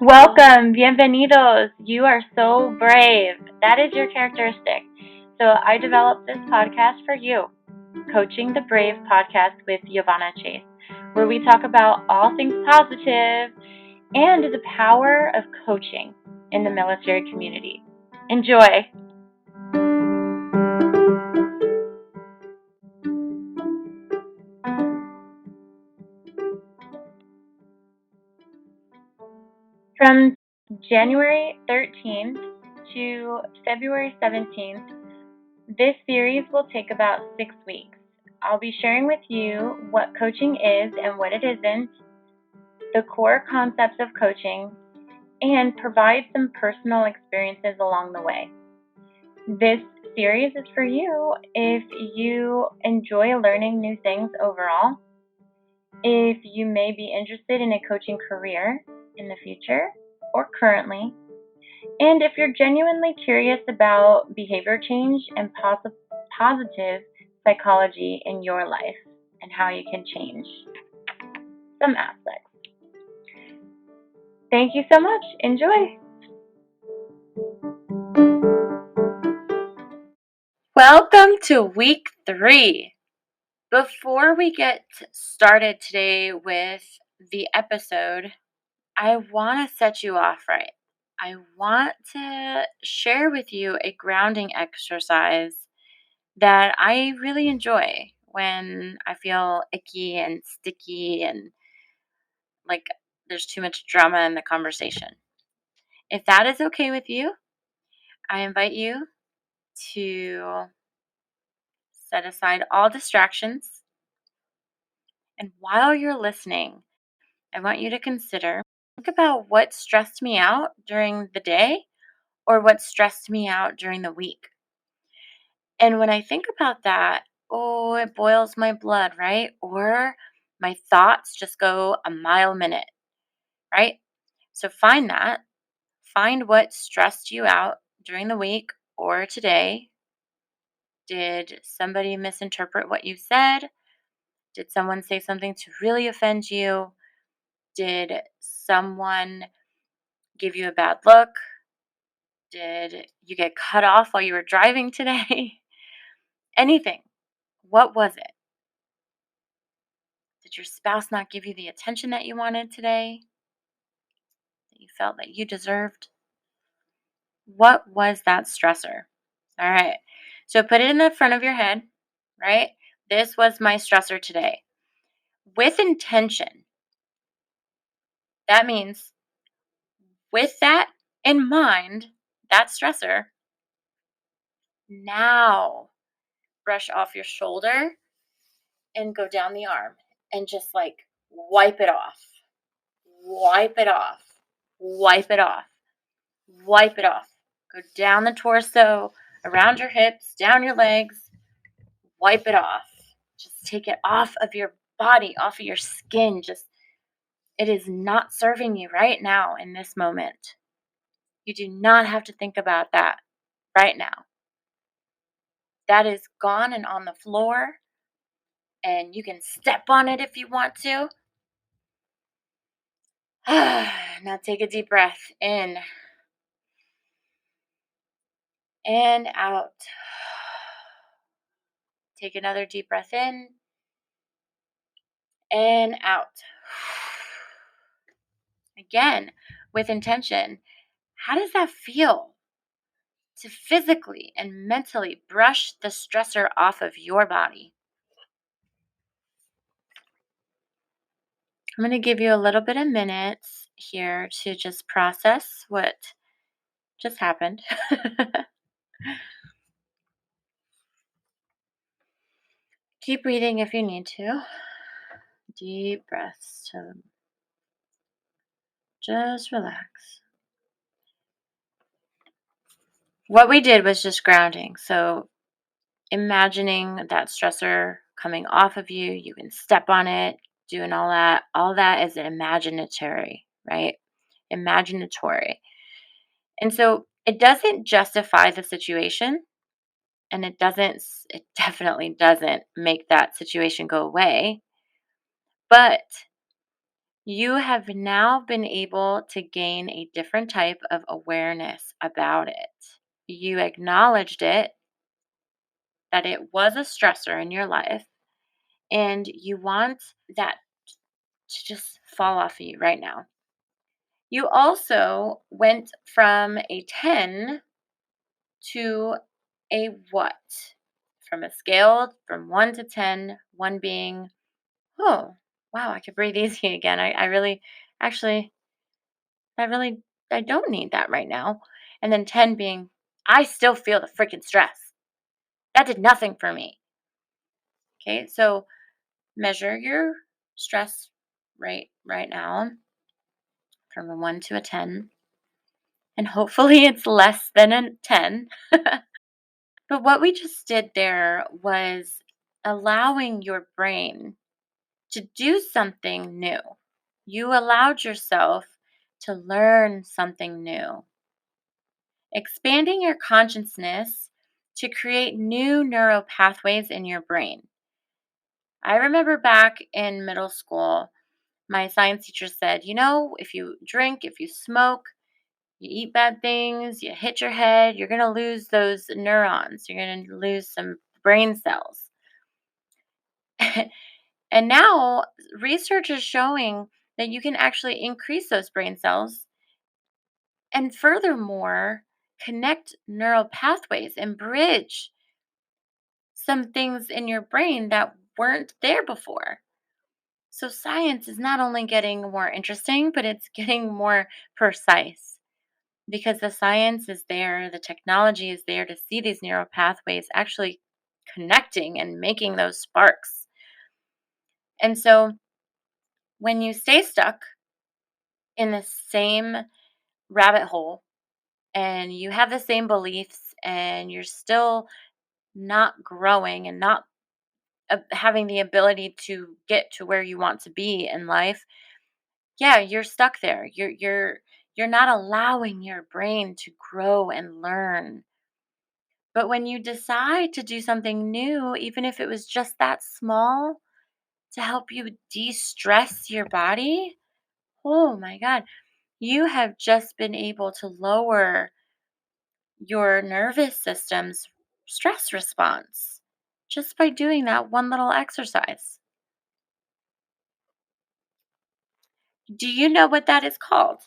Welcome, bienvenidos. You are so brave. That is your characteristic. So I developed this podcast for you, Coaching the Brave podcast with Giovanna Chase, where we talk about all things positive and the power of coaching in the military community. Enjoy. From January 13th to February 17th, this series will take about 6 weeks. I'll be sharing with you what coaching is and what it isn't, the core concepts of coaching, and provide some personal experiences along the way. This series is for you if you enjoy learning new things overall, if you may be interested in a coaching career in the future or currently, and if you're genuinely curious about behavior change and positive psychology in your life and how you can change some aspects. Thank you so much. Enjoy. Welcome to week 3. Before we get started today with the episode, I want to set you off right. I want to share with you a grounding exercise that I really enjoy when I feel icky and sticky and like there's too much drama in the conversation. If that is okay with you, I invite you to set aside all distractions. And while you're listening, I want you to think about what stressed me out during the day or what stressed me out during the week. And when I think about that, it boils my blood, right? Or my thoughts just go a mile a minute, right? So find that. Find what stressed you out during the week or today. Did somebody misinterpret what you said? Did someone say something to really offend you? Did someone give you a bad look? Did you get cut off while you were driving today? Anything. What was it? Did your spouse not give you the attention that you wanted today? That you felt that you deserved? What was that stressor? All right. So put it in the front of your head, right? This was my stressor today. With intention. That means with that in mind, that stressor, now brush off your shoulder and go down the arm and just like wipe it off. Wipe it off. Wipe it off. Wipe it off. Go down the torso, around your hips, down your legs. Wipe it off. Just take it off of your body, off of your skin. It is not serving you right now in this moment. You do not have to think about that right now. That is gone and on the floor, and you can step on it if you want to. Now take a deep breath in and out. Take another deep breath in and out. Again, with intention. How does that feel to physically and mentally brush the stressor off of your body? I'm going to give you a little bit of minutes here to just process what just happened. Keep breathing if you need to. Deep breaths to just relax. What we did was just grounding. So imagining that stressor coming off of you, you can step on it, doing all that. All that is imaginatory, right? Imaginatory. And so it doesn't justify the situation, and it definitely doesn't make that situation go away. But You have now been able to gain a different type of awareness about it. You acknowledged it, that it was a stressor in your life, and you want that to just fall off of you right now. You also went from a 10 to a what? From a scale from 1 to 10, 1 being, oh, wow, I could breathe easy again. I really, actually, I really, I don't need that right now. And then 10 being, I still feel the freaking stress. That did nothing for me. Okay, so measure your stress rate right now from a 1 to a 10. And hopefully it's less than a 10. But what we just did there was allowing your brain to do something new. You allowed yourself to learn something new, expanding your consciousness to create new neural pathways in your brain. I remember back in middle school, my science teacher said, if you drink, if you smoke, you eat bad things, you hit your head, you're going to lose those neurons. You're going to lose some brain cells. And now research is showing that you can actually increase those brain cells and furthermore connect neural pathways and bridge some things in your brain that weren't there before. So science is not only getting more interesting, but it's getting more precise because the science is there, the technology is there to see these neural pathways actually connecting and making those sparks. And so when you stay stuck in the same rabbit hole and you have the same beliefs and you're still not growing and not having the ability to get to where you want to be in life, yeah, you're stuck there. You're not allowing your brain to grow and learn. But when you decide to do something new, even if it was just that small to help you de-stress your body, oh my god, you have just been able to lower your nervous system's stress response just by doing that one little exercise. Do you know what that is called?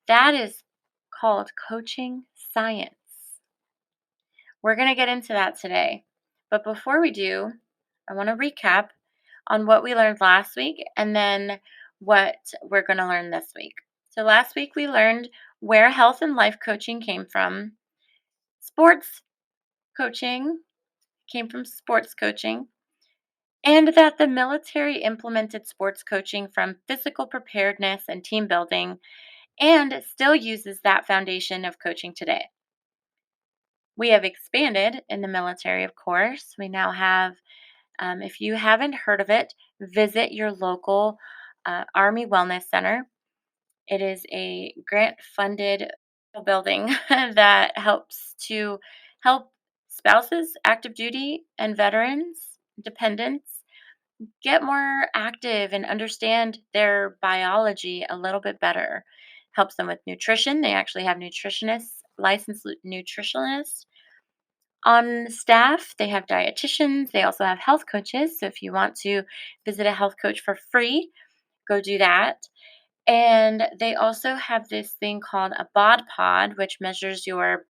That is called coaching science. We're going to get into that today. But before we do, I want to recap on what we learned last week and then what we're going to learn this week. So, last week we learned where health and life coaching came from. Sports coaching came from sports coaching, and that the military implemented sports coaching from physical preparedness and team building and still uses that foundation of coaching today. We have expanded in the military, of course. We now have, if you haven't heard of it, visit your local Army Wellness Center. It is a grant funded building that helps to help spouses, active duty, and veterans, dependents get more active and understand their biology a little bit better. Helps them with nutrition. They actually have nutritionists, licensed nutritionists on staff. They have dietitians. They also have health coaches. So if you want to visit a health coach for free, go do that. And they also have this thing called a bod pod, which measures your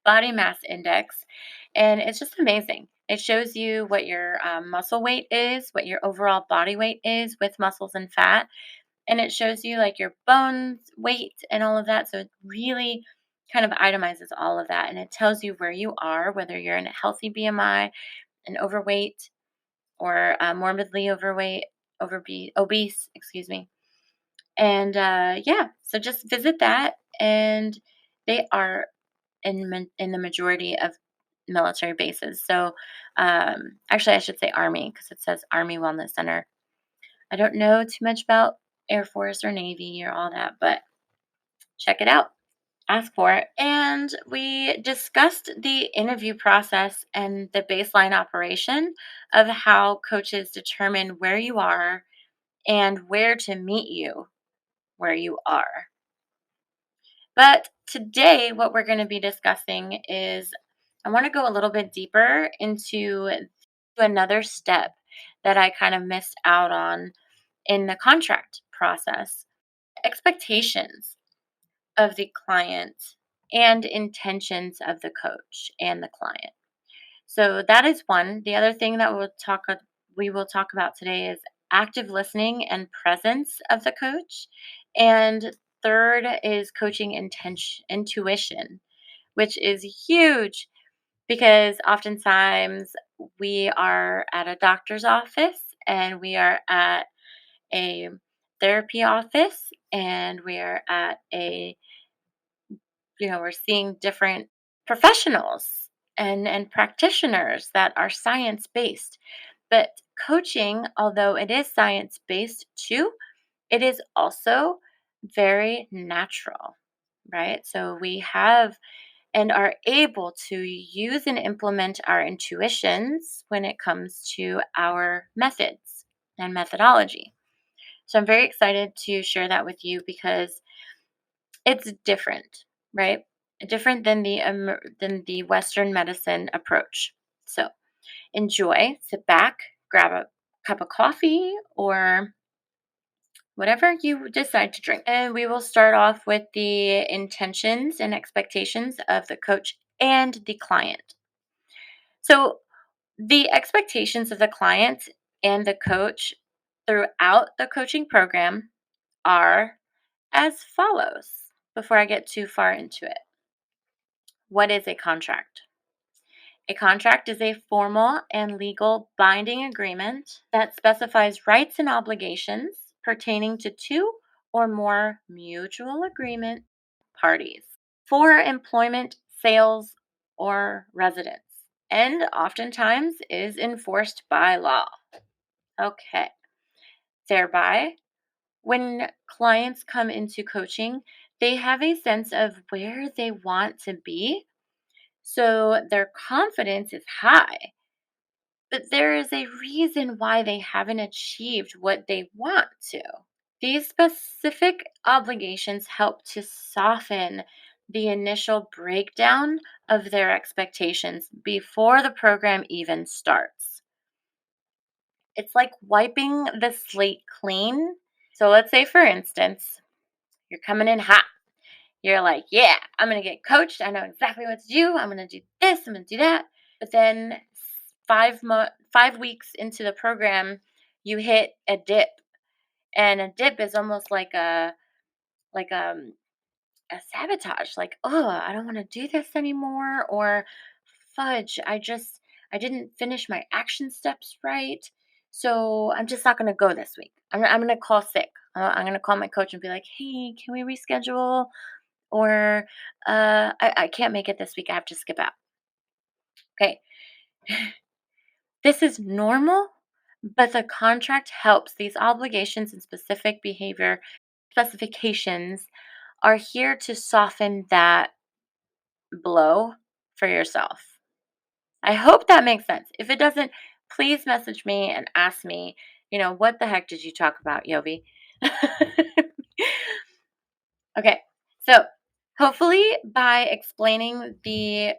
body mass index. And it's just amazing. It shows you what your muscle weight is, what your overall body weight is with muscles and fat. And it shows you like your bones weight and all of that. So it really kind of itemizes all of that. And it tells you where you are, whether you're in a healthy BMI, an overweight, or morbidly overweight, obese, excuse me. And yeah, so just visit that. And they are in the majority of military bases. So actually, I should say Army because it says Army Wellness Center. I don't know too much about Air Force or Navy or all that, but check it out. Ask for it. And we discussed the interview process and the baseline operation of how coaches determine where you are and where to meet you where you are. But today, what we're going to be discussing is I want to go a little bit deeper into another step that I kind of missed out on in the contract process, expectations of the client and intentions of the coach and the client. So that is one. The other thing that we will talk about today is active listening and presence of the coach. And third is coaching intuition, which is huge because oftentimes we are at a doctor's office and we are at a therapy office and we are at we're seeing different professionals and practitioners that are science based. But coaching, although it is science based too, it is also very natural, right? So we have and are able to use and implement our intuitions when it comes to our methods and methodology. So I'm very excited to share that with you because it's different, right? Different than the Western medicine approach. So enjoy, sit back, grab a cup of coffee or whatever you decide to drink. And we will start off with the intentions and expectations of the coach and the client. So the expectations of the client and the coach throughout the coaching program are as follows before I get too far into it. What is a contract? A contract is a formal and legal binding agreement that specifies rights and obligations pertaining to two or more mutual agreement parties for employment, sales, or residence, and oftentimes is enforced by law. Okay. Thereby, when clients come into coaching, they have a sense of where they want to be. So their confidence is high, but there is a reason why they haven't achieved what they want to. These specific obligations help to soften the initial breakdown of their expectations before the program even starts. It's like wiping the slate clean. So let's say, for instance, you're coming in hot. You're like, yeah, I'm going to get coached. I know exactly what to do. I'm going to do this. I'm going to do that. But then 5 weeks into the program, you hit a dip, and a dip is almost like a sabotage. Like, oh, I don't want to do this anymore, or fudge, I didn't finish my action steps right, so I'm just not going to go this week. I'm going to call sick. I'm going to call my coach and be like, hey, can we reschedule? Or I can't make it this week. I have to skip out. Okay. This is normal, but the contract helps. These obligations and specific behavior specifications are here to soften that blow for yourself. I hope that makes sense. If it doesn't, please message me and ask me, what the heck did you talk about, Yovi? Okay, so hopefully by explaining the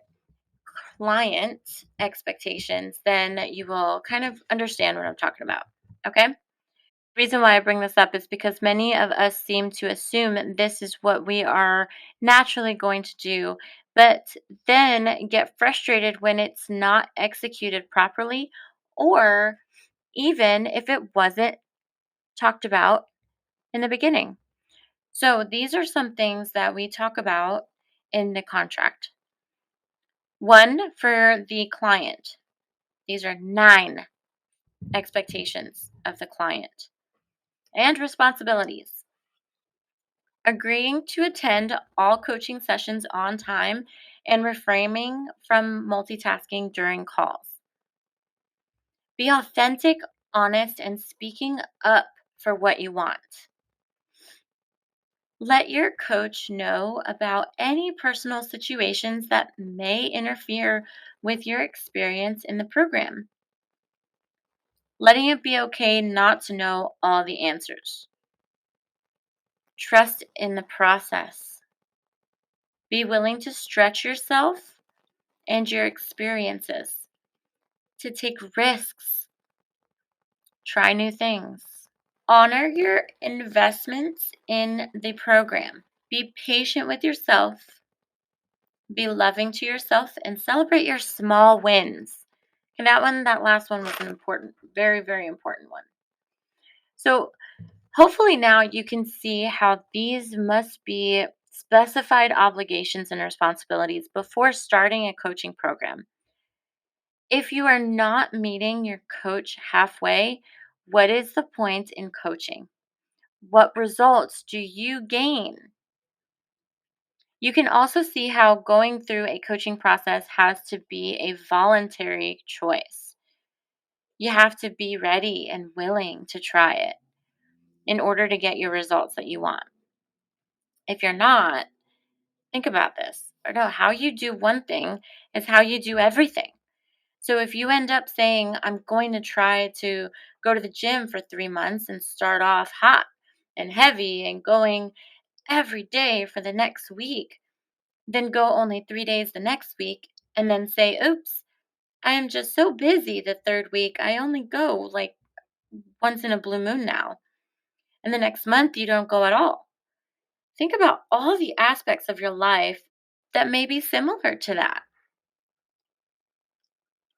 client expectations, then you will kind of understand what I'm talking about. Okay? The reason why I bring this up is because many of us seem to assume this is what we are naturally going to do, but then get frustrated when it's not executed properly, or even if it wasn't talked about in the beginning. So, these are some things that we talk about in the contract. One, for the client, these are 9 expectations of the client and responsibilities. Agreeing to attend all coaching sessions on time and refraining from multitasking during calls. Be authentic, honest, and speaking up for what you want. Let your coach know about any personal situations that may interfere with your experience in the program. Letting it be okay not to know all the answers. Trust in the process. Be willing to stretch yourself and your experiences, to take risks, try new things. Honor your investments in the program. Be patient with yourself, be loving to yourself, and celebrate your small wins. And that last one was an important, very, very important one. So, hopefully, now you can see how these must be specified obligations and responsibilities before starting a coaching program. If you are not meeting your coach halfway, what is the point in coaching? What results do you gain? You can also see how going through a coaching process has to be a voluntary choice. You have to be ready and willing to try it in order to get your results that you want. If you're not, think about this. Or no, how you do one thing is how you do everything. So if you end up saying, I'm going to try to go to the gym for 3 months and start off hot and heavy and going every day for the next week, then go only 3 days the next week and then say, oops, I am just so busy the third week. I only go like once in a blue moon now. And the next month you don't go at all. Think about all the aspects of your life that may be similar to that.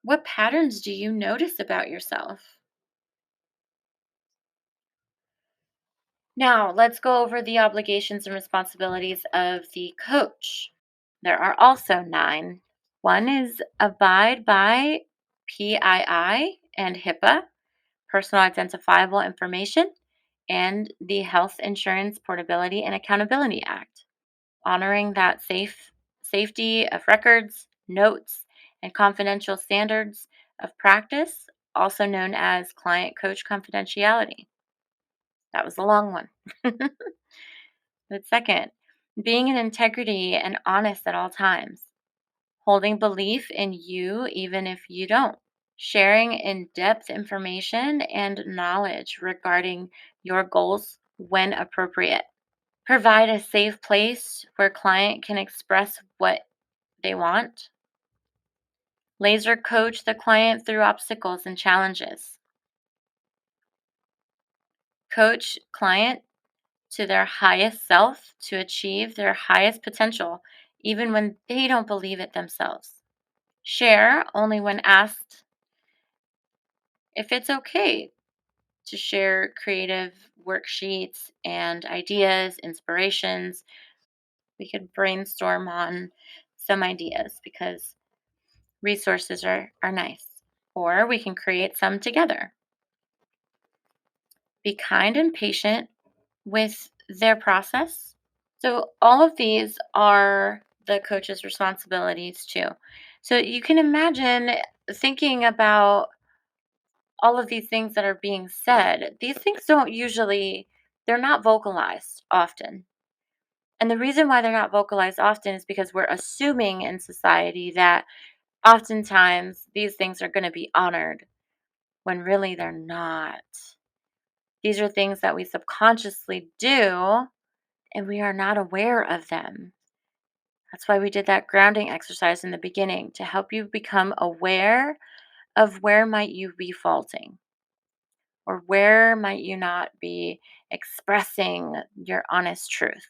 What patterns do you notice about yourself? Now, let's go over the obligations and responsibilities of the coach. There are also 9. One is abide by PII and HIPAA, personal identifiable information, and the Health Insurance Portability and Accountability Act, honoring that safety of records, notes, and confidential standards of practice, also known as client coach confidentiality. That was a long one. But second, being in integrity and honest at all times, holding belief in you even if you don't, sharing in depth information and knowledge regarding your goals when appropriate. Provide a safe place where client can express what they want. Laser coach the client through obstacles and challenges. Coach client to their highest self to achieve their highest potential, even when they don't believe it themselves. Share only when asked if it's okay to share creative worksheets and ideas, inspirations. We could brainstorm on some ideas because resources are nice. Or we can create some together. Be kind and patient with their process. So, all of these are the coach's responsibilities too. So, you can imagine thinking about all of these things that are being said. These things don't usually, they're not vocalized often. And the reason why they're not vocalized often is because we're assuming in society that oftentimes these things are going to be honored when really they're not. These are things that we subconsciously do and we are not aware of them. That's why we did that grounding exercise in the beginning to help you become aware of where might you be faulting or where might you not be expressing your honest truth.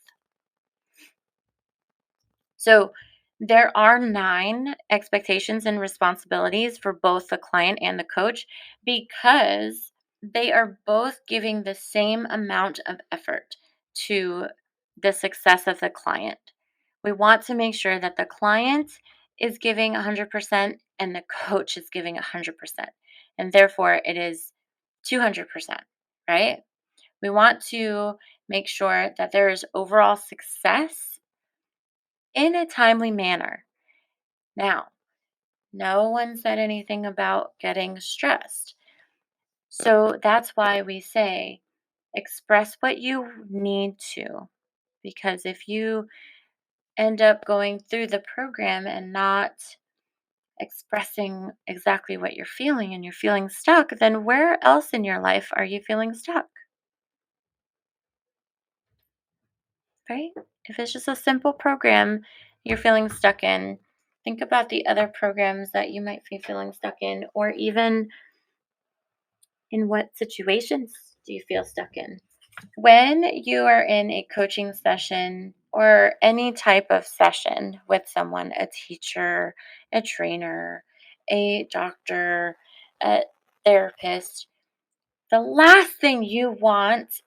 So there are 9 expectations and responsibilities for both the client and the coach because they are both giving the same amount of effort to the success of the client. We want to make sure that the client is giving 100% and the coach is giving 100%. And therefore, it is 200%, right? We want to make sure that there is overall success in a timely manner. Now, no one said anything about getting stressed. So that's why we say express what you need to. Because if you end up going through the program and not expressing exactly what you're feeling and you're feeling stuck, then where else in your life are you feeling stuck? right? If it's just a simple program you're feeling stuck in, think about the other programs that you might be feeling stuck in, or even in what situations do you feel stuck in? When you are in a coaching session or any type of session with someone, a teacher, a trainer, a doctor, a therapist, the last thing you want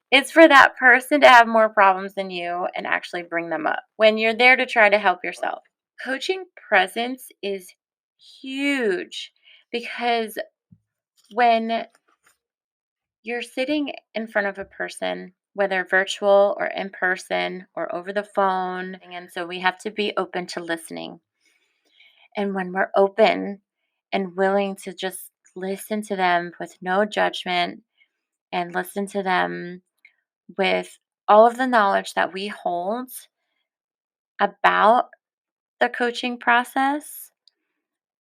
is for that person to have more problems than you and actually bring them up when you're there to try to help yourself. Coaching presence is huge because when you're sitting in front of a person, whether virtual or in person or over the phone, and so we have to be open to listening. And when we're open and willing to just listen to them with no judgment and listen to them with all of the knowledge that we hold about the coaching process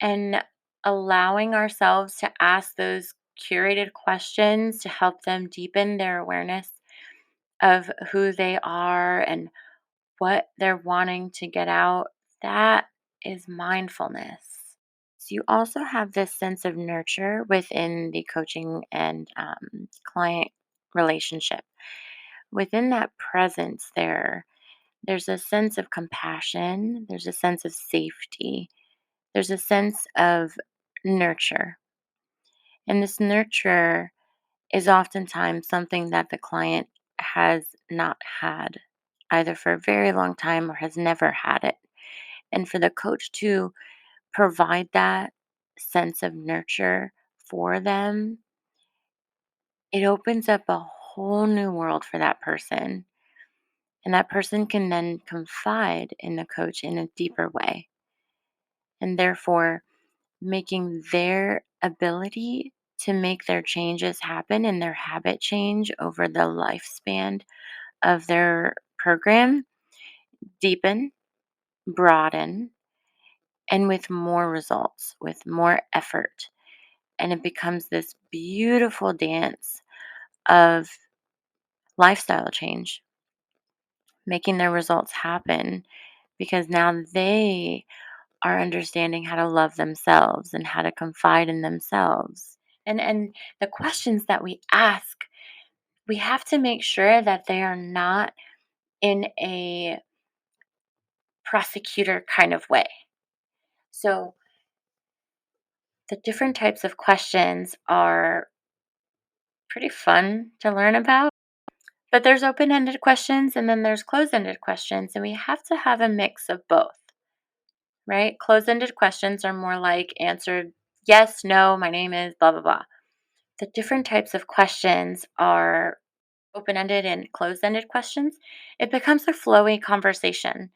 and allowing ourselves to ask those curated questions to help them deepen their awareness of who they are and what they're wanting to get out, that is mindfulness. So you also have this sense of nurture within the coaching and client relationship. Within that presence, there's a sense of compassion, there's a sense of safety, there's a sense of nurture. And this nurture is oftentimes something that the client has not had either for a very long time or has never had it. And for the coach to provide that sense of nurture for them, it opens up a whole new world for that person. And that person can then confide in the coach in a deeper way. And therefore, making their ability to make their changes happen and their habit change over the lifespan of their program deepen, broaden, and with more results, with more effort. And it becomes this beautiful dance of lifestyle change, making their results happen because now they are understanding how to love themselves and how to confide in themselves. And the questions that we ask, we have to make sure that they are not in a prosecutor kind of way. So the different types of questions are pretty fun to learn about. But there's open ended questions and then there's closed ended questions, and we have to have a mix of both, right? Closed ended questions are more like answered yes, no, my name is blah, blah, blah. The different types of questions are open ended and closed ended questions. It becomes a flowy conversation,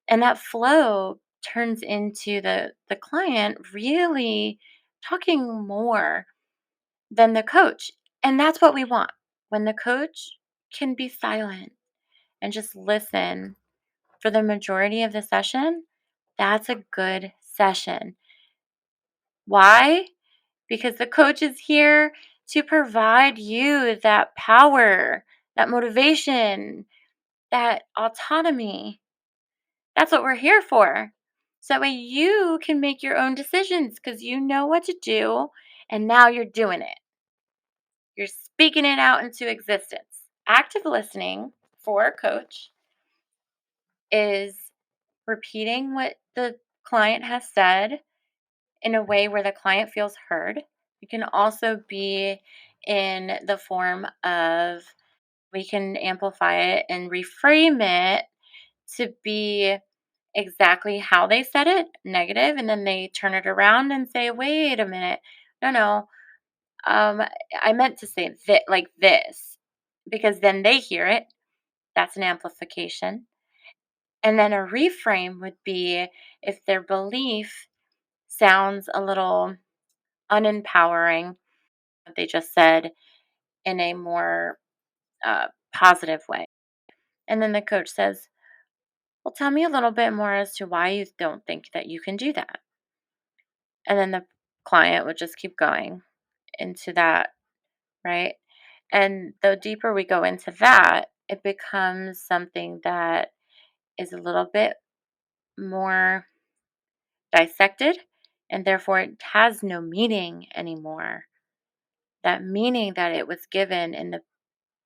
and that flow turns into the client really talking more than the coach. And that's what we want. When the coach can be silent and just listen for the majority of the session, that's a good session. Why? Because the coach is here to provide you that power, that motivation, that autonomy. That's what we're here for. So that way you can make your own decisions because you know what to do and now you're doing it. You're speaking it out into existence. Active listening for a coach is repeating what the client has said in a way where the client feels heard. It can also be in the form of we can amplify it and reframe it to be exactly how they said it, negative, and then they turn it around and say, "Wait a minute, no, no, I meant to say like this," because then they hear it. That's an amplification. And then a reframe would be if their belief sounds a little unempowering, what they just said in a more positive way. And then the coach says, "Well, tell me a little bit more as to why you don't think that you can do that." And then the client would just keep going into that, right? And the deeper we go into that, it becomes something that is a little bit more dissected, and therefore it has no meaning anymore. That meaning that it was given in the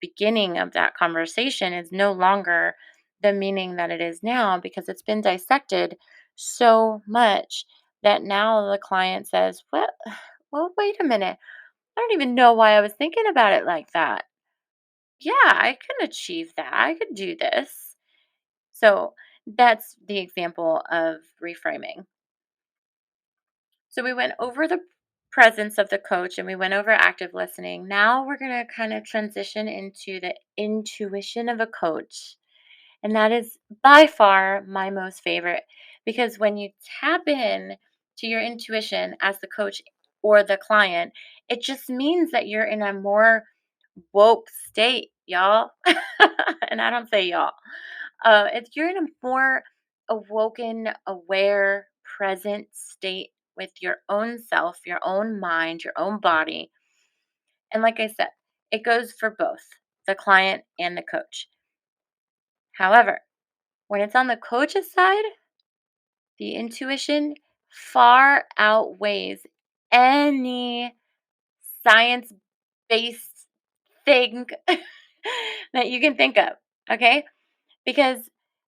beginning of that conversation is no longer the meaning that it is now because it's been dissected so much that now the client says, well, wait a minute. I don't even know why I was thinking about it like that. Yeah, I can achieve that. I could do this. So that's the example of reframing. So we went over the presence of the coach and we went over active listening. Now we're going to kind of transition into the intuition of a coach. And that is by far my most favorite because when you tap in to your intuition as the coach or the client, it just means that you're in a more woke state, y'all. And I don't say y'all. If you're in a more awoken, aware, present state with your own self, your own mind, your own body. And like I said, it goes for both the client and the coach. However, when it's on the coach's side, the intuition far outweighs any science based thing that you can think of. Okay. Because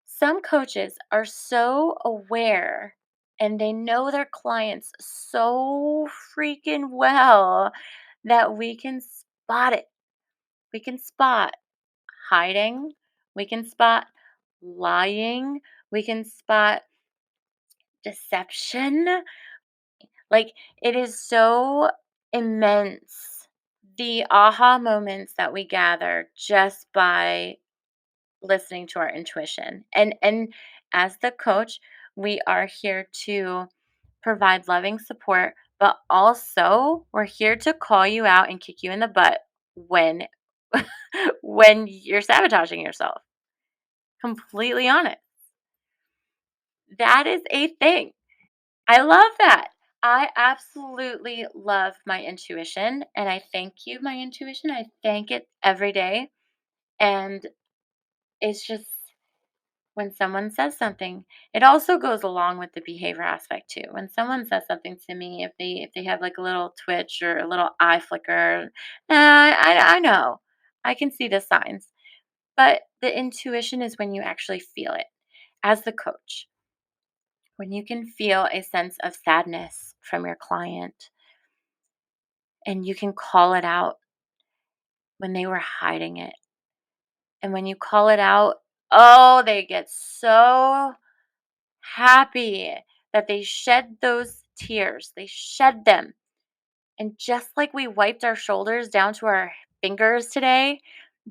some coaches are so aware and they know their clients so freaking well that we can spot it. We can spot hiding. We can spot lying. We can spot deception. Like it is so immense. The aha moments that we gather just by listening to our intuition. And as the coach, we are here to provide loving support, but also we're here to call you out and kick you in the butt when when you're sabotaging yourself. Completely honest. That is a thing. I love that. I absolutely love my intuition and I thank you, my intuition. I thank it every day. And it's just when someone says something, it also goes along with the behavior aspect too. When someone says something to me, if they have like a little twitch or a little eye flicker, I know. I can see the signs. But the intuition is when you actually feel it as the coach. When you can feel a sense of sadness from your client and you can call it out when they were hiding it. And when you call it out, oh, they get so happy that they shed those tears. They shed them. And just like we wiped our shoulders down to our fingers today,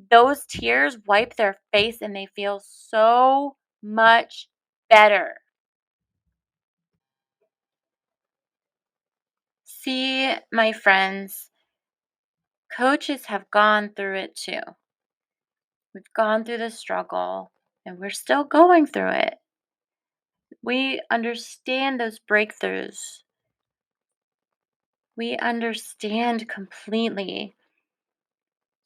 those tears wipe their face and they feel so much better. See, my friends, coaches have gone through it too. We've gone through the struggle and we're still going through it. We understand those breakthroughs. We understand completely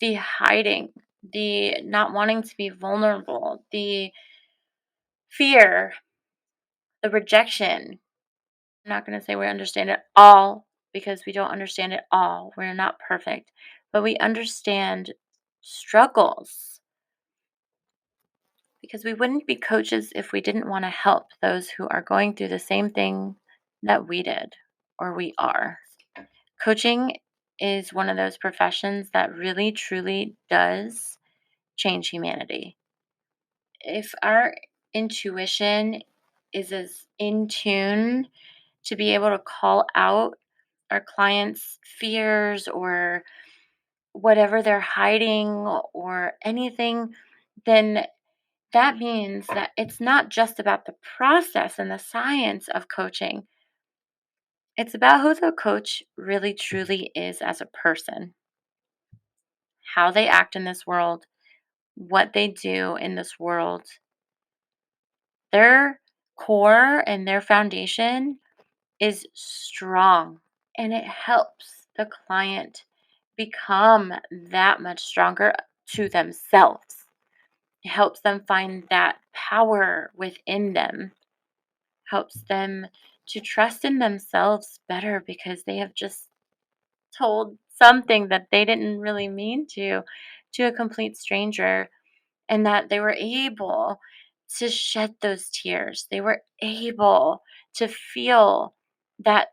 the hiding, the not wanting to be vulnerable, the fear, the rejection. I'm not going to say we understand it all because we don't understand it all. We're not perfect, but we understand struggles because we wouldn't be coaches if we didn't want to help those who are going through the same thing that we did or we are. Coaching is one of those professions that really truly does change humanity. If our intuition is as in tune to be able to call out our clients' fears or whatever they're hiding or anything, then that means that it's not just about the process and the science of coaching. It's about who the coach really truly is as a person, how they act in this world, what they do in this world. Their core and their foundation is strong and it helps the client become that much stronger to themselves. It helps them find that power within them, helps them to trust in themselves better because they have just told something that they didn't really mean to a complete stranger, and that they were able to shed those tears. They were able to feel that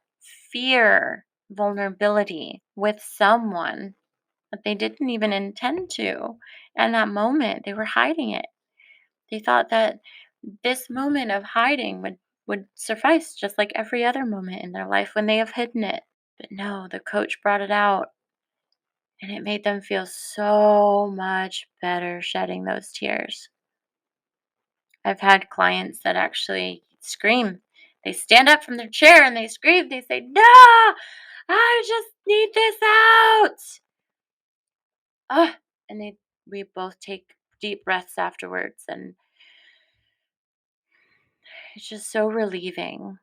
fear, vulnerability with someone that they didn't even intend to. In that moment, they were hiding it. They thought that this moment of hiding would suffice just like every other moment in their life when they have hidden it. But no, the coach brought it out and it made them feel so much better shedding those tears. I've had clients that actually scream. They stand up from their chair and they scream. They say, "No, I just need this out." Ah, and we both take deep breaths afterwards, and it's just so relieving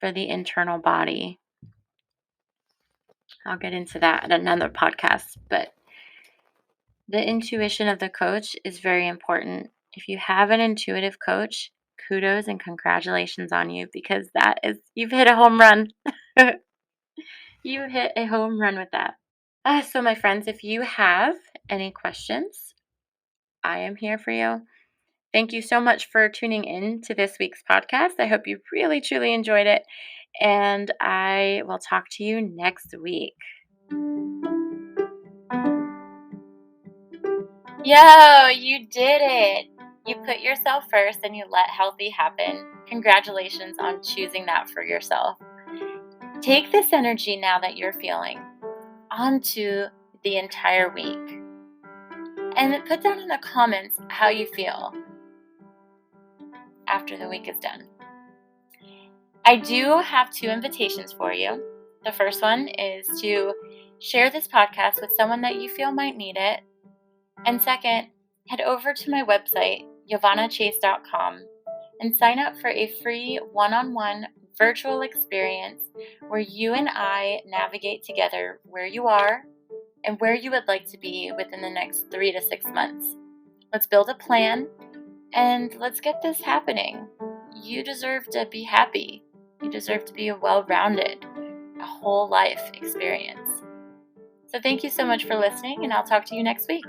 for the internal body. I'll get into that at another podcast, but the intuition of the coach is very important. If you have an intuitive coach, kudos and congratulations on you because you've hit a home run. You hit a home run with that. So, my friends, if you have any questions, I am here for you. Thank you so much for tuning in to this week's podcast. I hope you really, truly enjoyed it. And I will talk to you next week. Yo, you did it. You put yourself first and you let healthy happen. Congratulations on choosing that for yourself. Take this energy now that you're feeling onto the entire week. And put down in the comments how you feel after the week is done. I do have 2 invitations for you. The first one is to share this podcast with someone that you feel might need it. And second, head over to my website, YovannaChase.com, and sign up for a free one-on-one virtual experience where you and I navigate together where you are and where you would like to be within the next 3 to 6 months. Let's build a plan and let's get this happening. You deserve to be happy. You deserve to be a well-rounded, a whole life experience. So thank you so much for listening, and I'll talk to you next week.